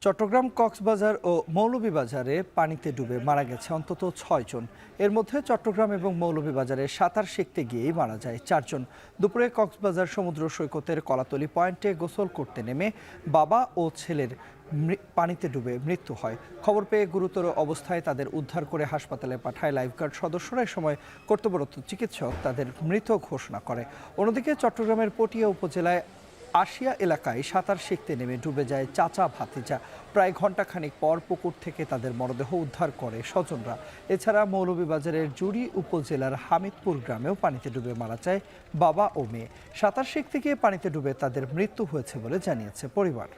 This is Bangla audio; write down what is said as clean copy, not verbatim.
চট্টগ্রাম কক্সবাজার ও মৌলভীবাজারে পানিতে ডুবে মারা গেছে অন্তত ৬ জন। এর মধ্যে চট্টগ্রাম এবং মৌলভীবাজারে সাঁতার শিখতে গিয়েই মারা যায় ৪ জন। দুপুরে কক্সবাজার সমুদ্র সৈকতের কলাতলি পয়েন্টে গোসল করতে নেমে বাবা ও ছেলের পানিতে ডুবে মৃত্যু হয়। খবর পেয়ে গুরুতর অবস্থায় তাদের উদ্ধার করে হাসপাতালে পাঠায় লাইফগার্ড সদস্যরা। এ সময় কর্তব্যরত চিকিৎসক তাদের মৃত ঘোষণা করে। অন্যদিকে চট্টগ্রামের পটিয়া উপজেলায় আশিয়া এলাকায় সাঁতার শিখতে নেমে ডুবে যায় চাচা ভাতিজা। প্রায় ঘণ্টাখানিক পর পুকুর থেকে তাদের মরদেহ উদ্ধার করে স্বজনরা। এছাড়া মৌলভীবাজারের জুড়ি উপজেলার হামিদপুর গ্রামেও পানিতে ডুবে মারা যায় বাবা ও মেয়ে। সাঁতার শিখতে গিয়ে পানিতে ডুবে তাদের মৃত্যু হয়েছে বলে জানিয়েছে পরিবার।